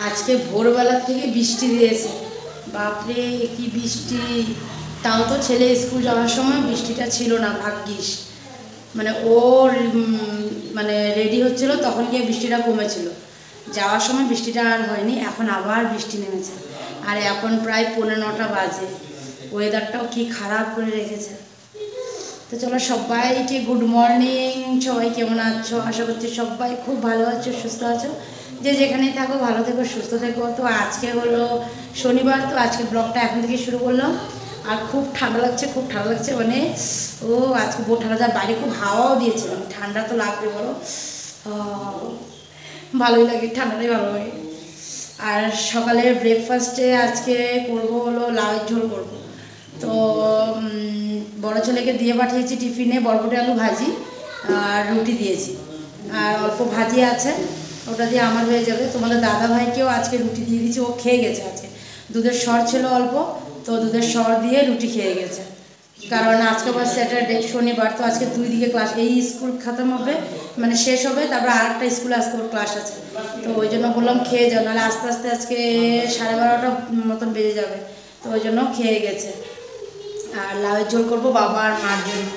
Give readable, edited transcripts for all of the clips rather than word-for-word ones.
আজকে ভোরবেলার থেকে বৃষ্টি দিয়েছে, বাপরে কি বৃষ্টি! তাও তো ছেলে স্কুল যাওয়ার সময় বৃষ্টিটা ছিল না, ভাগ্যিস। মানে ওর মানে রেডি হচ্ছিল তখন গিয়ে বৃষ্টিটা কমেছিল, যাওয়ার সময় বৃষ্টিটা আর হয়নি। এখন আবার বৃষ্টি নেমেছে, আর এখন প্রায় 9:15 বাজে। ওয়েদারটাও কি খারাপ করে রেখেছে। তো চলো সবাইকে গুড মর্নিং। সবাই কেমন আছো? আশা করছি সবাই খুব ভালো আছো, সুস্থ আছো। যে যেখানেই থাকো ভালো থেকো, সুস্থ থেকো। তো আজকে হলো শনিবার, তো আজকে ব্লগটা এখন থেকে শুরু করলাম। আর খুব ঠান্ডা লাগছে, খুব ঠান্ডা লাগছে, মানে ও আজকে বহু ঠান্ডা যায়। বাইরে খুব হাওয়াও দিয়েছে, ঠান্ডা তো লাগবে বলো, ভালোই লাগে, ঠান্ডাটাই ভালো লাগে। আর সকালের ব্রেকফাস্টে আজকে করব হলো লাউয়ের ঝোল করব। তো বড় ছেলেকে দিয়ে পাঠিয়েছি টিফিনে বরবটি আলু ভাজি আর রুটি দিয়েছি, আর অল্প ভাজি আছে, ওটা দিয়ে আমার হয়ে যাবে। তোমাদের দাদা ভাইকেও আজকে রুটি দিয়ে দিয়েছি, ও খেয়ে গেছে। আজকে দুধের সর ছিল অল্প, তো দুধের সর দিয়ে রুটি খেয়ে গেছে। কারণ আজকে আবার স্যাটারডে, শনিবার, তো আজকে 2 দিকে ক্লাস, এই স্কুল খতম হবে মানে শেষ হবে, তারপর আর একটা স্কুলে আজকে ওর ক্লাস আছে। তো ওই জন্য বললাম খেয়ে যাও, নাহলে আস্তে আস্তে আজকে 12:30 মতন বেজে যাবে। তো ওই জন্য খেয়ে গেছে। আর লাউয়ের ঝোল করবো বাবা আর মার জন্য।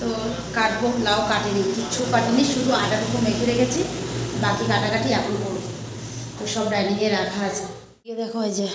তো কাটবো, লাউ কাটিনি, কিচ্ছু কাটিনি, শুধু আটাটুকু মেখে রেখেছি, বাকি কাটাকাটি এখন করবো। তো সব ডাইনিংয়ে রাখা আছে। দেখো এই যে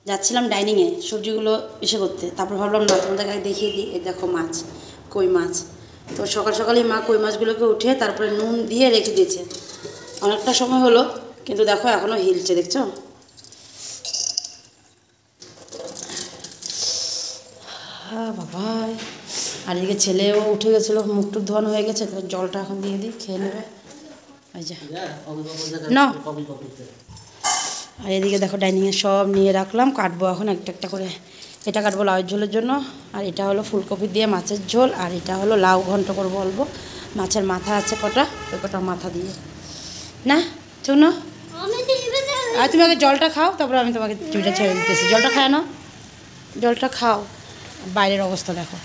যাচ্ছিলাম ডাইনিংয়ে সবজিগুলো এসে করতে, তারপর ভাবলাম না তোমাদের আগে দেখিয়ে দিই। এই দেখো মাছ, কই মাছ। তো সকাল সকালই মা কই মাছগুলোকে উঠে তারপরে নুন দিয়ে রেখে দিয়েছে। অনেকটা সময় হলো, কিন্তু দেখো এখনও হিলছে, দেখছো? হ্যাঁ বাবা। আর এদিকে ছেলেও উঠে গেছিলো, মুখ টুক ধোয়ানো হয়ে গেছে, তো জলটা এখন দিয়ে দিই, খেয়ে নেবে। ওই যে না, আর এদিকে দেখো ডাইনিংয়ে সব নিয়ে রাখলাম, কাটবো এখন একটা একটা করে। এটা কাটবো লাউয়ের ঝোলের জন্য, আর এটা হলো ফুলকপি দিয়ে মাছের ঝোল, আর এটা হলো লাউ ঘন্ট করবো অল্প। মাছের মাথা আছে কটা, ওই কটা মাথা দিয়ে না শোনো। আর তুমি আগে জলটা খাও, তারপর আমি তোমাকে টিভিটা ছেড়ে দিতেছি। জলটা খায় না, জলটা খাও। বাইরের অবস্থা দেখো,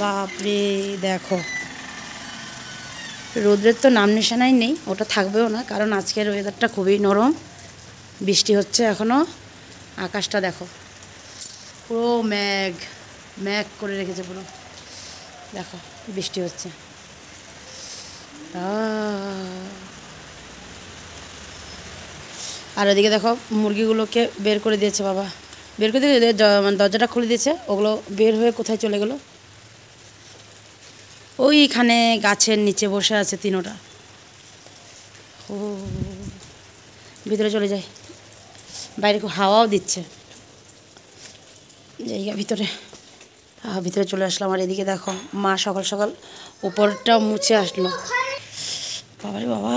বাপরে দেখো, রোদ্রের তো নাম নিশানাই নেই, ওটা থাকবেও না, কারণ আজকের ওয়েদারটা খুবই নরম। বৃষ্টি হচ্ছে এখনও, আকাশটা দেখো পুরো ম্যাগ ম্যাগ করে রেখেছে পুরো, দেখো বৃষ্টি হচ্ছে। আর ওদিকে দেখো মুরগিগুলোকে বের করে দিয়েছে বাবা, বের করে দিয়ে দরজাটা খুলে দিয়েছে, ওগুলো বের হয়ে কোথায় চলে গেলো? ওইখানে গাছের নিচে বসে আছে তিনোটা। ও ভিতরে চলে যায়, বাইরে খুব হাওয়াও দিচ্ছে, জায়গা ভিতরে ভিতরে চলে আসলাম। আর এদিকে দেখো মা সকাল সকাল উপরটাও মুছে আসলো। বাবারে বাবা,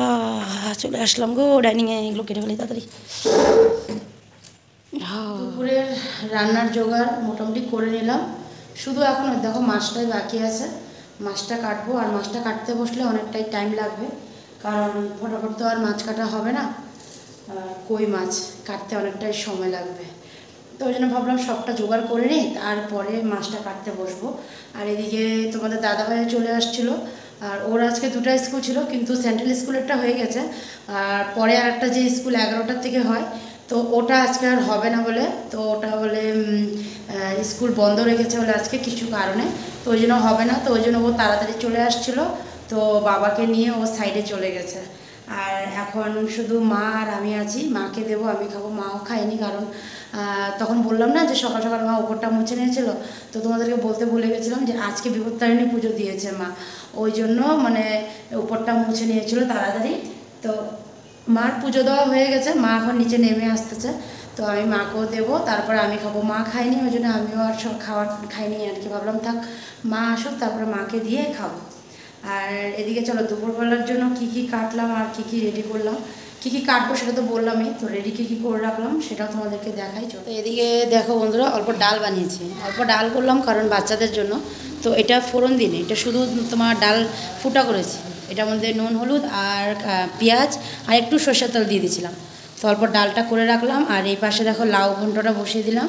চলে আসলাম গো ডাইনিংয়ে, এগুলো কেটে ফেলি তাড়াতাড়ি। দুপুরের রান্নার জোগাড় মোটামুটি করে নিলাম, শুধু এখন দেখো মাছটাই বাকি আছে, মাছটা কাটবো। আর মাছটা কাটতে বসলে অনেকটাই টাইম লাগবে, কারণ ফটাফট তো আর মাছ কাটা হবে না, কই মাছ কাটতে অনেকটাই সময় লাগবে। তো ওই জন্য ভাবলাম সবটা জোগাড় করে নিই, তারপরে মাছটা কাটতে বসবো। আর এদিকে তোমাদের দাদাভাই চলে আসছিলো, আর ওর আজকে 2টা স্কুল ছিল, কিন্তু সেন্ট্রাল স্কুলেরটা হয়ে গেছে, আর পরে আরেকটা যে স্কুল 11টার থেকে হয়, তো ওটা আজকে আর হবে না বলে, তো ওটা বলে স্কুল বন্ধ রেখেছে বলে আজকে কিছু কারণে, তো ওই জন্য হবে না। তো ওই জন্য ও তাড়াতাড়ি চলে আসছিলো, তো বাবাকে নিয়ে ও সাইডে চলে গেছে। আর এখন শুধু মা আর আমি আছি, মাকে দেবো, আমি খাবো, মাও খায়নি। কারণ তখন বললাম না যে সকাল সকাল মা ওপরটা মুছে নিয়েছিল, তো তোমাদেরকে বলতে ভুলে গেছিলাম যে আজকে বিপত্তারিণী পুজো দিয়েছে মা, ওই জন্য মানে উপরটা মুছে নিয়েছিল তাড়াতাড়ি। তো মার পুজো দেওয়া হয়ে গেছে, মা এখন নিচে নেমে আসতেছে, তো আমি মাকেও দেবো, তারপরে আমি খাবো। মা খাইনি, ওই জন্য আমিও আর সব খাওয়ার খাইনি আর কি, ভাবলাম থাক মা আসুক তারপরে মাকে দিয়ে খাবো। আর এদিকে চলো দুপুরবেলার জন্য কি কি কাটলাম আর কি কি রেডি করলাম, কি কি কাটবো সেটা তো বললামই, তো রেডি কী কী করে রাখলাম সেটাও তোমাদেরকে দেখাই। চলো এদিকে দেখো বন্ধুরা, অল্প ডাল বানিয়েছি, অল্প ডাল করলাম কারণ বাচ্চাদের জন্য। তো এটা ফোড়ন দিনে, এটা শুধু তোমার ডাল ফুটা করেছি, এটার মধ্যে নুন হলুদ আর পেঁয়াজ আর একটু সরষের তেল দিয়ে দিয়েছিলাম। তো অল্প ডালটা করে রাখলাম। আর এই পাশে দেখো লাউ ঘন্টটা বসিয়ে দিলাম।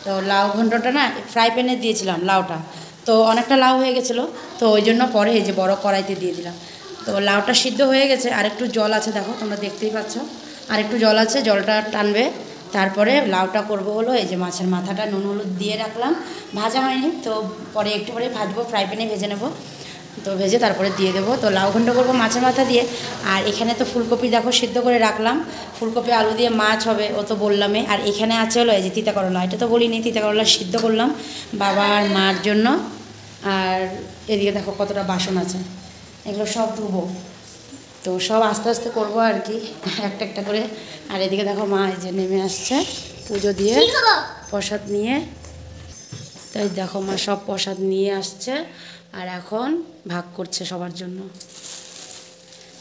তো লাউ ঘন্টটা না ফ্রাই প্যানে দিয়েছিলাম লাউটা, তো অনেকটা লাউ হয়ে গেছিলো, তো ওই জন্য পরে এই যে বড় কড়াইতে দিয়ে দিলাম। তো লাউটা সিদ্ধ হয়ে গেছে, আর একটু জল আছে, দেখো তোমরা দেখতেই পাচ্ছ, আর একটু জল আছে, জলটা টানবে। তারপরে লাউটা করব হলো এই যে মাছের মাথাটা নুন হলুদ দিয়ে রাখলাম, ভাজা হয়নি তো, পরে একটু পরে ভাজবো, ফ্রাই প্যানে ভেজে নেব। তো ভেজে তারপরে দিয়ে দেবো। তো লাউ ঘন্ট করবো মাছের মাথা দিয়ে। আর এখানে তো ফুলকপি দেখো সিদ্ধ করে রাখলাম, ফুলকপি আলু দিয়ে মাছ হবে, ও তো বললামই। আর এখানে আছে হলো এই যে তিতা করলা, এটা তো বলিনি, তিতা করলা সিদ্ধ করলাম বাবা আর মার জন্য। আর এদিকে দেখো কতটা বাসন আছে, এগুলো সব ধুবো। তো সব আস্তে আস্তে করবো আর কি, একটা একটা করে। আর এদিকে দেখো মা এই যে নেমে আসছে পুজো দিয়ে প্রসাদ নিয়ে। তাই দেখো মা সব প্রসাদ নিয়ে আসছে আর এখন ভাগ করছে সবার জন্য।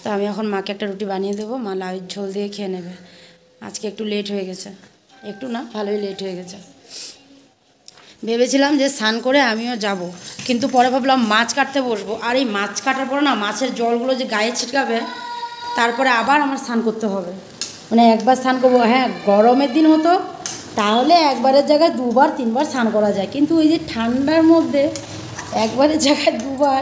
তো আমি এখন মাকে একটা রুটি বানিয়ে দেবো, মা লাউয়ের ঝোল দিয়ে খেয়ে নেবে। আজকে একটু লেট হয়ে গেছে, একটু না ভালোই লেট হয়ে গেছে। ভেবেছিলাম যে স্নান করে আমিও যাব, কিন্তু পরে ভাবলাম মাছ কাটতে বসবো, আর এই মাছ কাটার পরে না মাছের জলগুলো যে গায়ে ছিটকাবে, তারপরে আবার আমার স্নান করতে হবে। মানে একবার স্নান করবো, হ্যাঁ গরমের দিন হতো তাহলে একবারের জায়গায় দুবার তিনবার স্নান করা যায়, কিন্তু ওই যে ঠান্ডার মধ্যে একবারের জায়গায় দুবার,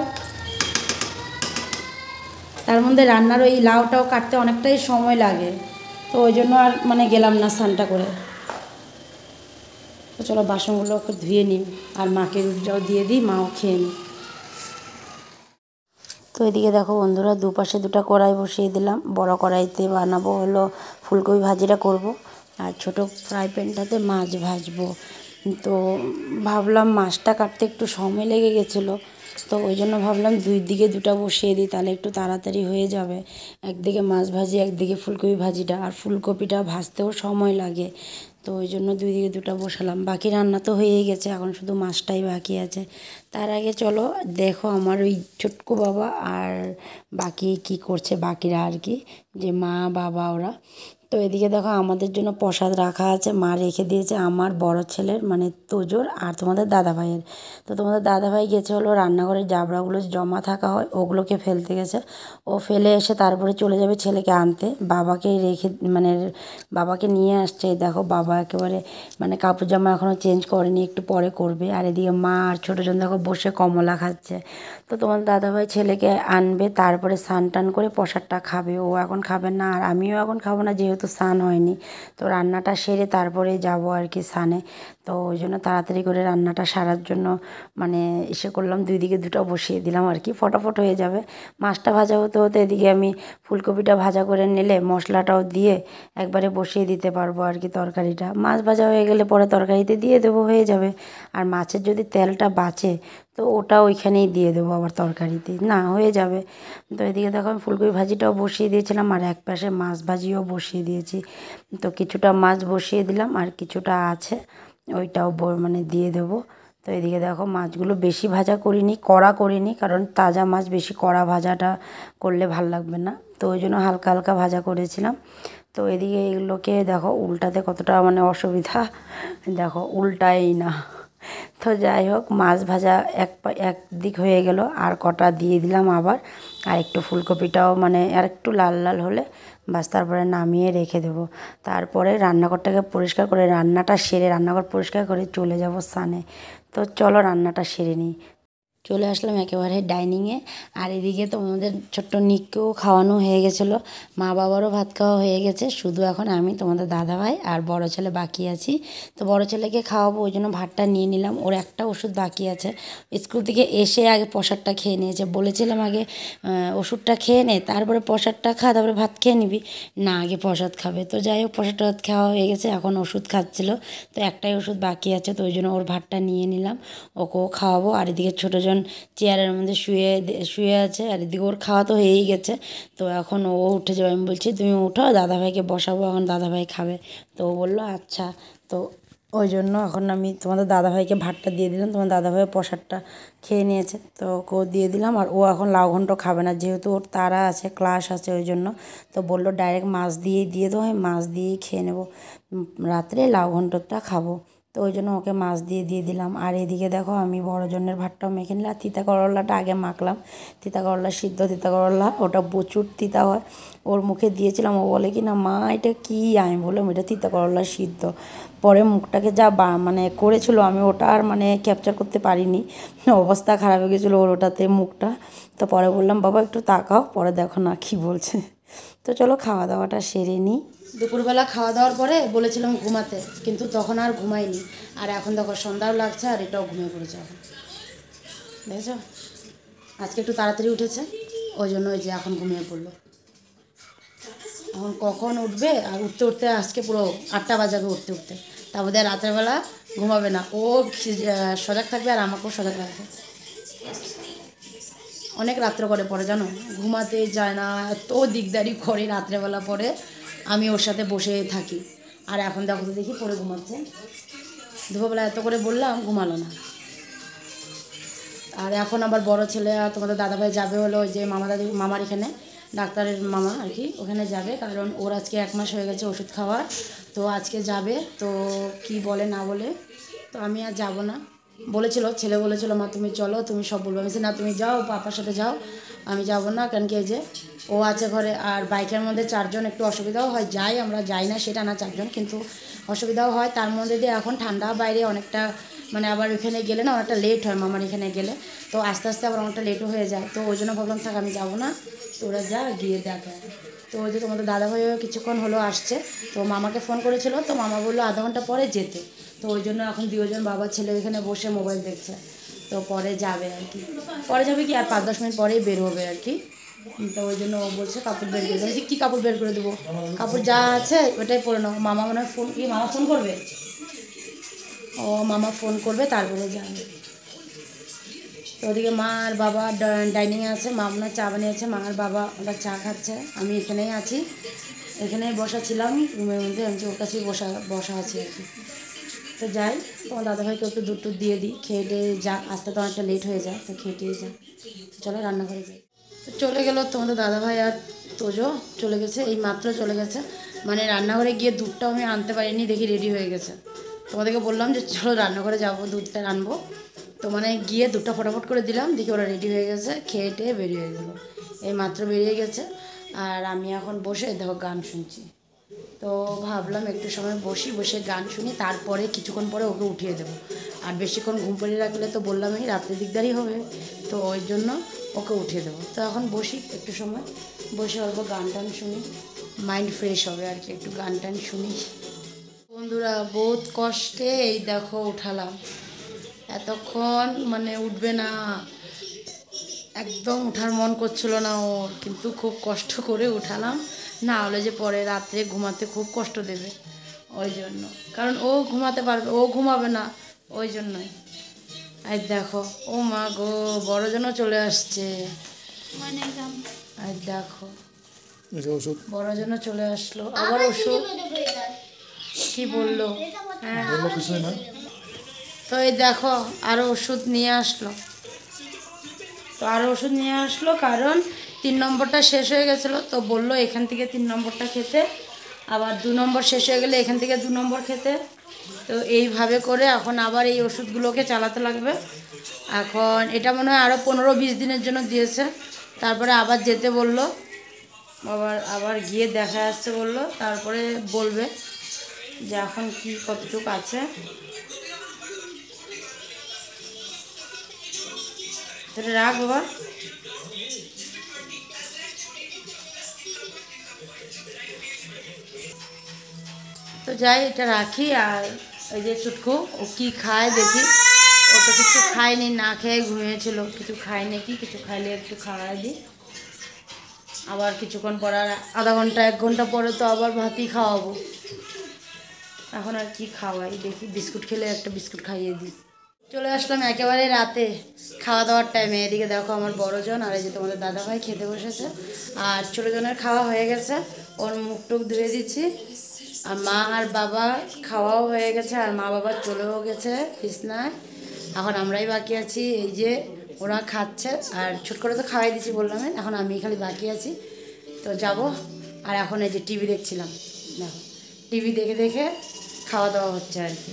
তার মধ্যে রান্নার ওই লাউটাও কাটতে অনেকটাই সময় লাগে। তো ওই জন্য আর মানে গেলাম না স্নানটা করে। তো চলো বাসনগুলো একটু ধুয়ে নিই আর মাকে রুটিটাও দিয়ে দিই, মাও খেয়ে নিই। তো এদিকে দেখো বন্ধুরা, দুপাশে দুটো কড়াই বসিয়ে দিলাম। বড় কড়াইতে বানাবো হলো ফুলকপি ভাজিটা করব, আর ছোট ফ্রাই প্যানটাতে মাছ ভাজবো। তো ভাবলাম মাছটা কাটতে একটু সময় লেগে গেছিলো, তো ওই জন্য ভাবলাম দুই দিকে দুটো বসিয়ে দিই, তাহলে একটু তাড়াতাড়ি হয়ে যাবে। একদিকে মাছ ভাজি, একদিকে ফুলকপি ভাজিটা, আর ফুলকপিটা ভাজতেও সময় লাগে। তো ওই জন্য দুই দিকে দুটো বসালাম। বাকি রান্না তো হয়েই গেছে, এখন শুধু মাছটাই বাকি আছে। তার আগে চলো দেখো আমার ওই ছোটকু বাবা আর বাকি কি করছে, বাকিরা আর কি, যে মা বাবা ওরা। তো এদিকে দেখো আমাদের জন্য প্রসাদ রাখা আছে, মা রেখে দিয়েছে আমার বড় ছেলের মানে তোজোর আর তোমাদের দাদাভাইয়ের। তো তোমাদের দাদাভাই গেছে হলো রান্নাঘরের জাবড়াগুলো জমা থাকা হয় ওগুলোকে ফেলতে গেছে, ও ফেলে এসে তারপরে চলে যাবে ছেলেকে আনতে। বাবাকে রেখে মানে বাবাকে নিয়ে আসছে। দেখো বাবা একেবারে মানে কাপড় জামা এখনও চেঞ্জ করেনি, একটু পরে করবে। আর এদিকে মা আর ছোটোজন দেখো বসে কমলা খাচ্ছে। তো তোমার দাদাভাই ছেলেকে আনবে, তারপরে স্নান টান করে প্রসাদটা খাবে। ও এখন খাবে না আর আমিও এখন খাবো না, যেহেতু স্নান হয়নি। তো রান্নাটা সেরে তারপরে যাব আর কি স্নানে। তো ওই জন্য তাড়াতাড়ি করে রান্নাটা সারার জন্য মানে এসে করলাম, দুই দিকে দুটো বসিয়ে দিলাম আর কি, ফটাফট হয়ে যাবে। মাছটা ভাজা হতে হতে এদিকে আমি ফুলকপিটা ভাজা করে নিলে মশলাটাও দিয়ে একবারে বসিয়ে দিতে পারবো আর কি তরকারিটা। মাছ ভাজা হয়ে গেলে পরে তরকারিতে দিয়ে দেবো, হয়ে যাবে। আর মাছের যদি তেলটা বাঁচে তো ওটা ওইখানেই দিয়ে দেবো আবার তরকারিতে, না হয়ে যাবে। তো এদিকে দেখো আমি ফুলকপি ভাজিটাও বসিয়ে দিয়েছিলাম আর এক পাশে মাছ ভাজিও বসিয়ে দিয়েছি। তো কিছুটা মাছ বসিয়ে দিলাম আর কিছুটা আছে, ওইটাও মানে দিয়ে দেবো। তো এদিকে দেখো মাছগুলো বেশি ভাজা করিনি, কড়া করিনি, কারণ তাজা মাছ বেশি কড়া ভাজাটা করলে ভাল লাগবে না। তো ওই জন্য হালকা হালকা ভাজা করেছিলাম। তো এদিকে এগুলোকে দেখো উল্টাতে কতটা মানে অসুবিধা, দেখো উল্টাই না। তো যাই হোক মাছ ভাজা এক দিক হয়ে গেল, আর কটা দিয়ে দিলাম আবার। আর একটু ফুলকপিটাও মানে আর একটু লাল লাল হলে বাস তারপরে নামিয়ে রেখে দেবো। তারপরে রান্নাঘরটাকে পরিষ্কার করে রান্নাটা সেরে রান্নাঘর পরিষ্কার করে চলে যাব স্নানে। তো চলো রান্নাটা সেরে নিই। চলে আসলাম একেবারে ডাইনিংয়ে। আর এদিকে তোমাদের ছোট্ট নিককেও খাওয়ানো হয়ে গেছিলো, মা বাবারও ভাত খাওয়া হয়ে গেছে, শুধু এখন আমি তোমাদের দাদাভাই আর বড় ছেলে বাকি আছি। তো বড় ছেলেকে খাওয়াবো, ওই জন্য ভাতটা নিয়ে নিলাম। ওর একটা ওষুধ বাকি আছে, স্কুল থেকে এসে আগে প্রসাদটা খেয়ে নিয়েছে। বলেছিলাম আগে ওষুধটা খেয়ে নে, তারপরে প্রসাদটা খা, তারপরে ভাত খেয়ে নিবি, না আগে প্রসাদ খাবে। তো যাই হোক প্রসাদটা খাওয়া হয়ে গেছে, এখন ওষুধ খাচ্ছিলো। তো একটাই ওষুধ বাকি আছে, তো ওই জন্য ওর ভাতটা নিয়ে নিলাম, ওকেও খাওয়াবো। আর এদিকে ছোটোজন চেয়ারের মধ্যে শুয়ে আছে, আর এদিকে ওর খাওয়া তো হয়েই গেছে। তো এখন ও উঠে যাবে, আমি বলছি তুমি উঠো, দাদাভাইকে বসাবো, এখন দাদাভাই খাবে। তো ও বললো আচ্ছা। তো ওই জন্য এখন আমি তোমাদের দাদাভাইকে ভাতটা দিয়ে দিলাম, তোমার দাদাভাই প্রসাদটা খেয়ে নিয়েছে, তো ওকেও দিয়ে দিলাম। আর ও এখন লাউ ঘন্ট খাবে না, যেহেতু ওর তাড়া আছে, ক্লাস আছে, ওই জন্য। তো বললো ডাইরেক্ট মাছ দিয়ে দাও, আমি মাছ দিয়েই খেয়ে নেবো, রাত্রে লাউ ঘন্টটা খাবো। তো ওই জন্য ওকে মাছ দিয়ে দিলাম। আর এদিকে দেখো আমি বড় জনের ভাতটাও মেখে নিলাম। তিতা করলাটা আগে মাখলাম, তিতা করলা সিদ্ধ, তিতা করলা ওটা প্রচুর তিতা হয়। ওর মুখে দিয়েছিলাম, ও বলে কি না মা এটা কী, আমি বললাম এটা তিতা করলা সিদ্ধ। পরে মুখটাকে যা মানে করেছিল আমি ওটা আর মানে ক্যাপচার করতে পারিনি, অবস্থা খারাপ হয়ে গেছিলো ওর ওটাতে মুখটা। তো পরে বললাম বাবা একটু তাকাও, পরে দেখো না কী বলছে। তো চলো খাওয়া দাওয়াটা সেরে নিই। দুপুরবেলা খাওয়া দাওয়ার পরে বলেছিলাম ঘুমাতে, কিন্তু তখন আর ঘুমাইনি। আর এখন দেখো সন্ধ্যাও লাগছে আর এটাও ঘুমিয়ে পড়েছে এখন, দেখেছো? আজকে একটু তাড়াতাড়ি উঠেছে, ওই জন্য ওই যে এখন ঘুমিয়ে পড়লো। এখন কখন উঠবে, আর উঠতে উঠতে আজকে পুরো 8টা বাজাবে উঠতে উঠতে। তারপরে রাতের বেলা ঘুমাবে না, ও সজাগ থাকবে আর আমাকেও সজাগ রাখবে। অনেক রাত্রে করে পরে জানো, ঘুমাতে যায় না, এত দিকদারি করে রাত্রেবেলা পরে। আমি ওর সাথে বসে থাকি, আর এখন দেখো তো দেখি পরে ঘুমাচ্ছে। দুপুরবেলা এত করে বললাম, ঘুমালো না। আর এখন আবার বড় ছেলে আর তোমাদের দাদাভাই যাবে হলো ওই যে মামার এখানে, ডাক্তারের মামা আর কি, ওখানে যাবে। কারণ ওর আজকে 1 মাস হয়ে গেছে ওষুধ খাওয়ার, তো আজকে যাবে। তো কি বলে না বলে, তো আমি আর যাব না। ছেলে বলেছিল মা তুমি চলো, তুমি সব বলবো। আমি না তুমি যাও, পাপার সাথে যাও, আমি যাব না। কেন কি এই যে ও আছে ঘরে, আর বাইকের মধ্যে 4 জন, একটু অসুবিধাও হয়। আমরা যাই না সেটা না, 4 জন, কিন্তু অসুবিধাও হয়। তার মধ্যে দিয়ে এখন ঠান্ডা, বাইরে অনেকটা মানে আবার ওইখানে গেলে না অনেকটা লেট হয়, মামার এখানে গেলে তো আস্তে আস্তে আবার অনেকটা লেটও হয়ে যায়। তো ওই জন্য ভাবলাম থাক আমি যাবো না, তো ওরা যা গিয়ে দেখা। তো ওই যে তোমাদের দাদাভাইও কিছুক্ষণ হলো আসছে, তো মামাকে ফোন করেছিল, তো মামা বললো আধা ঘন্টা পরে যেতে। তো ওই জন্য এখন 2 জন বাবা ছেলে ওইখানে বসে মোবাইল দেখছে। তো পরে যাবে আর কি, পরে যাবে কি আর 5-10 মিনিট পরেই বের হবে আর কি। তো ওই জন্য ও বলছে কাপড় বের করে দেবো। কী কাপড় বের করে দেবো? কাপড় যা আছে ওটাই পরে নাও। মামা মনে হয় মামা ফোন করবে, ও মামা ফোন করবে তারপরে যাবে। তো ওদিকে মা আর বাবা ডাইনিংয়ে আছে, মা আপনার চা বানিয়েছে, মা আর বাবা ওরা চা খাচ্ছে, আমি এখানেই আছি, এখানেই বসা ছিলাম রুমের মধ্যে। আমি ওর কাছেই বসা আছি আর কি। তো যাই, তোমার দাদাভাইকে একটু দুধ টুধ দিয়ে দিই, খেয়ে দিয়ে যা, আসতে তো অনেকটা লেট হয়ে যায়, তো খেয়ে দিয়ে যা। চলো রান্নাঘরে যাই। তো চলে গেলো তোমাদের দাদাভাই আর তোজো চলে গেছে, এই মাত্র চলে গেছে। মানে রান্নাঘরে গিয়ে দুধটাও আমি আনতে পারিনি, দেখি রেডি হয়ে গেছে। তোমাদেরকে বললাম যে চলো রান্নাঘরে যাবো, দুধটা আনবো। তো মানে গিয়ে দুধটা ফটাফট করে দিলাম, দেখি ওরা রেডি হয়ে গেছে, খেয়ে টেয়ে বেরিয়ে গেলো, এই মাত্র বেরিয়ে গেছে। আর আমি এখন বসে দেখো গান শুনছি। তো ভাবলাম একটু সময় বসে গান শুনি, তারপরে কিছুক্ষণ পরে ওকে উঠিয়ে দেবো। আর বেশিক্ষণ ঘুম পাড়িয়ে রাখলে তো বললামই রাত্রে দিকদারি হবে, তো ওই জন্য ওকে উঠিয়ে দেবো। তো এখন বসি একটু সময়, বসে অল্প গান টান শুনি, মাইন্ড ফ্রেশ হবে আর কি, একটু গান টান শুনি। বন্ধুরা বহুত কষ্টে এই দেখো উঠালাম, এতক্ষণ মানে উঠবে না, একদম ওঠার মন করছিল না ওর, কিন্তু খুব কষ্ট করে উঠালাম, না হলে যে পরে রাত্রে ঘুমাতে খুব কষ্ট দেবে, ওই জন্য। কারণ ও ঘুমাতে পারবে, ও ঘুমাবে না, ওই জন্যই। আর দেখো ও মা গো, বড়জনও চলে আসছে, আর দেখো বড়জনও চলে আসলো, আবার ওষুধ কি বললো, হ্যাঁ তো এই দেখো আরও ওষুধ নিয়ে আসলো। তো আরও ওষুধ নিয়ে আসলো, কারণ 3 নম্বরটা শেষ হয়ে গেছিলো, তো বললো এখান থেকে 3 নম্বরটা খেতে, আবার 2 নম্বর শেষ হয়ে গেলে এখান থেকে 2 নম্বর খেতে। তো এইভাবে করে এখন আবার এই ওষুধগুলোকে চালাতে লাগবে। এখন এটা মনে হয় আরও 15-20 দিনের জন্য দিয়েছে, তারপরে আবার যেতে বললো, আবার গিয়ে দেখা আসতে বললো, তারপরে বলবে যে এখন কি কতটুকু আছে। সেটা রাখ বাবা। তো যাই, এটা রাখি। আর ওই যে চুটকু ও কি খায় দেখি, ও তো কিছু খায়নি, না খেয়ে ঘুমিয়েছিল, কিছু খায় নাকি, কিছু খাইলে একটু খাওয়াই দিই। আবার কিছুক্ষণ পর আর আধা ঘন্টা 1 ঘন্টা পরে তো আবার ভাতই খাওয়াবো। এখন আর কি খাওয়াই দেখি, বিস্কুট খেলে একটা বিস্কুট খাইয়ে দিই। চলে আসলাম একেবারে রাতে খাওয়া দাওয়ার টাইমে। এদিকে দেখো আমার বড়জন আর এই যে তোমাদের দাদাভাই খেতে বসেছে, আর ছোটোজনের খাওয়া হয়ে গেছে, ওর মুখ টুক ধুয়ে দিচ্ছি। আর মা আর বাবা খাওয়াও হয়ে গেছে, আর মা বাবা চলেও গেছে বিছনায়, এখন আমরাই বাকি আছি। এই যে ওরা খাচ্ছে, আর ছুট করে তো খাওয়াই দিচ্ছি বললাম, এখন আমি খালি বাকি আছি। তো যাব, আর এখন এই যে টিভি দেখছিলাম, দেখো টিভি দেখে দেখে খাওয়া দাওয়া হচ্ছে আর কি।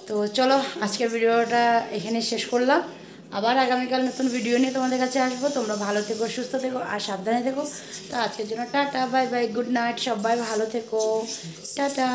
তো চলো আজকের ভিডিওটা এখানে শেষ করলাম, আবার আগামীকাল নতুন ভিডিও নিয়ে তোমাদের কাছে আসবো। তোমরা ভালো থেকো, সুস্থ থেকো আর সাবধানে থেকো। তো আজকের জন্য tata, bye bye, good night, সবাই ভালো থেকো, টাটা।